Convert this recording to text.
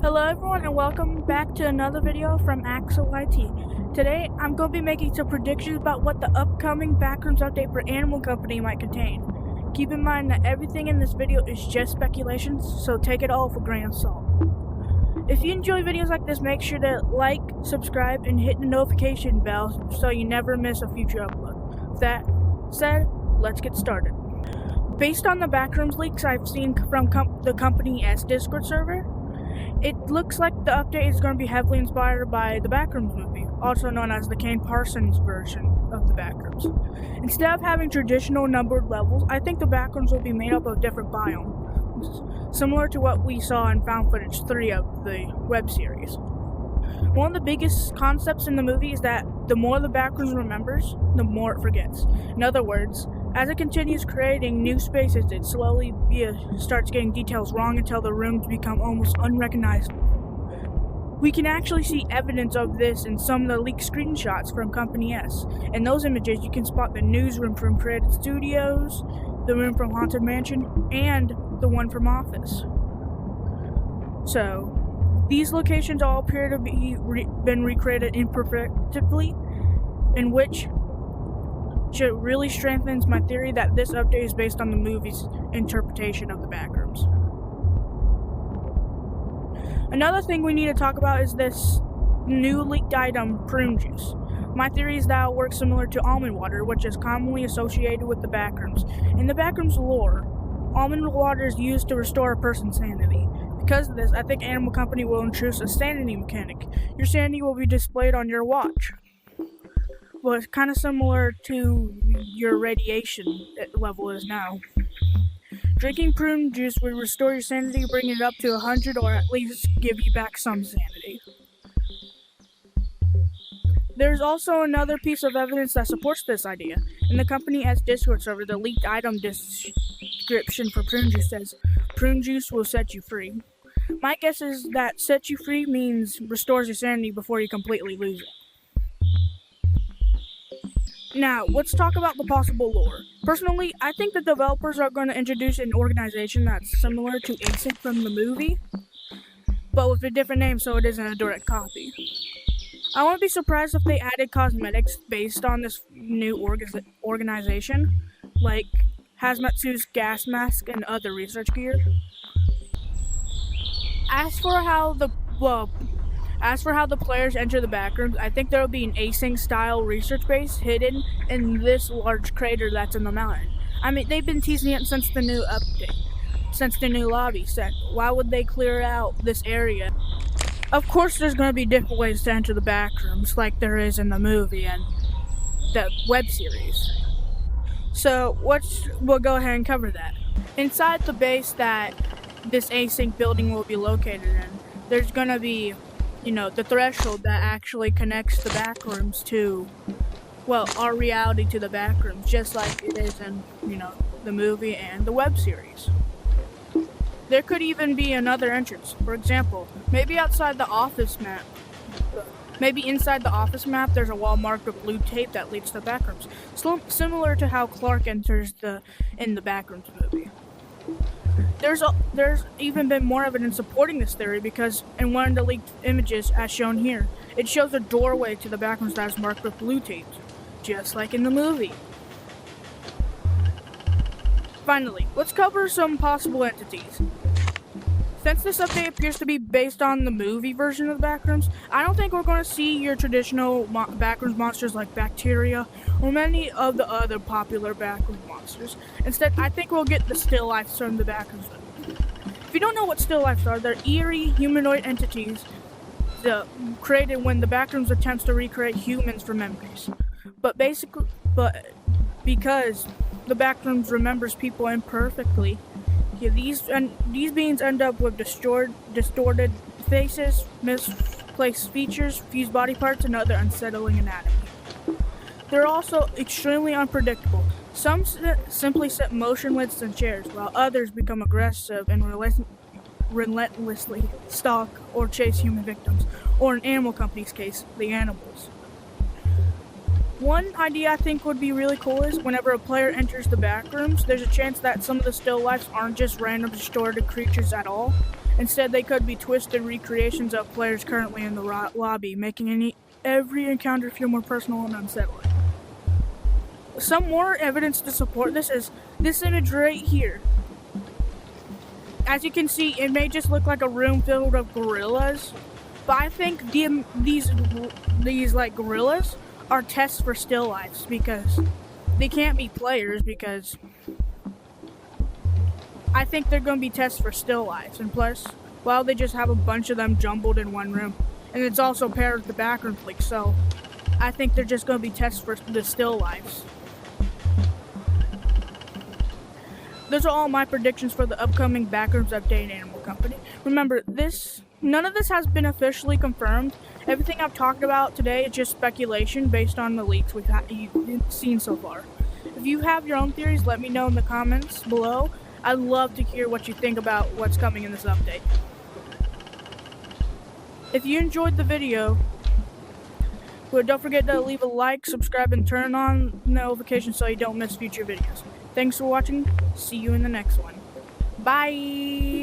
Hello everyone and welcome back to another video from Axel YT. Today I'm going to be making some predictions about what the upcoming Backrooms update for Animal Company might contain. Keep in mind that everything in this video is just speculations, so take it all with a grain of salt. If you enjoy videos like this, make sure to like, subscribe, and hit the notification bell so you never miss a future upload. With that said, let's get started. Based on the Backrooms leaks I've seen from the Company S Discord server, it looks like the update is going to be heavily inspired by the Backrooms movie, also known as the Kane Parsons version of the Backrooms. Instead of having traditional numbered levels, I think the Backrooms will be made up of different biomes, similar to what we saw in Found Footage 3 of the web series. One of the biggest concepts in the movie is that the more the Backrooms remembers, the more it forgets. In other words, as it continues creating new spaces, it slowly starts getting details wrong until the rooms become almost unrecognizable. We can actually see evidence of this in some of the leaked screenshots from Company S. In those images, you can spot the newsroom from Created Studios, the room from Haunted Mansion, and the one from Office. So, these locations all appear to be been recreated imperfectly, in which really strengthens my theory that this update is based on the movie's interpretation of the Backrooms. Another thing we need to talk about is this new leaked item, prune juice. My theory is that it'll work similar to almond water, which is commonly associated with the Backrooms. In the Backrooms lore, almond water is used to restore a person's sanity. Because of this, I think Animal Company will introduce a sanity mechanic. Your sanity will be displayed on your watch. Well, it's kind of similar to your radiation level is now. Drinking prune juice will restore your sanity, bring it up to 100, or at least give you back some sanity. There's also another piece of evidence that supports this idea. In the Company S Discord server, the leaked item description for prune juice says, "Prune juice will set you free." My guess is that set you free means restores your sanity before you completely lose it. Now, let's talk about the possible lore. Personally, I think the developers are going to introduce an organization that's similar to Async from the movie, but with a different name so it isn't a direct copy. I wouldn't be surprised if they added cosmetics based on this new organization, like hazmat suits, gas mask, and other research gear. As for how the players enter the Backrooms, I think there will be an async-style research base hidden in this large crater that's in the mountain. I mean, they've been teasing it since the new update, since the new lobby set. Why would they clear out this area? Of course, there's going to be different ways to enter the Backrooms, like there is in the movie and the web series. So, we'll go ahead and cover that. Inside the base that this async building will be located in, there's going to be the threshold that actually connects the Backrooms to, well, our reality to the Backrooms, just like it is in, the movie and the web series. There could even be another entrance. For example, maybe outside the office map. Maybe inside the office map, there's a wall marked with blue tape that leads to the Backrooms, similar to how Clark enters in the Backrooms movie. There's even been more evidence supporting this theory because in one of the leaked images, as shown here, it shows a doorway to the Backrooms that is marked with blue tape, just like in the movie. Finally, let's cover some possible entities. Since this update appears to be based on the movie version of the Backrooms, I don't think we're going to see your traditional Backrooms monsters like bacteria or many of the other popular Backrooms monsters. Instead, I think we'll get the still lifes from the Backrooms. If you don't know what still lifes are, they're eerie humanoid entities created when the Backrooms attempts to recreate humans from memories. But because the Backrooms remembers people imperfectly, these beings end up with distorted faces, misplaced features, fused body parts, and other unsettling anatomy. They're also extremely unpredictable. Some simply sit motionless in chairs, while others become aggressive and relentlessly stalk or chase human victims, or in Animal Company's case, the animals. One idea I think would be really cool is whenever a player enters the Backrooms, there's a chance that some of the still lifes aren't just random distorted creatures at all. Instead, they could be twisted recreations of players currently in the lobby, making every encounter feel more personal and unsettling. Some more evidence to support this is this image right here. As you can see, it may just look like a room filled with gorillas, but I think these like gorillas are tests for still lifes, because they can't be players, because I think they're going to be tests for still lives. And plus, well, they just have a bunch of them jumbled in one room, and it's also paired with the Backrooms leak, so I think they're just going to be tests for the still lives. Those are all my predictions for the upcoming Backrooms update in Animal Company. Remember, none of this has been officially confirmed. Everything I've talked about today is just speculation based on the leaks you've seen so far. If you have your own theories, let me know in the comments below. I'd love to hear what you think about what's coming in this update. If you enjoyed the video, don't forget to leave a like, subscribe, and turn on notifications so you don't miss future videos. Thanks for watching. See you in the next one. Bye!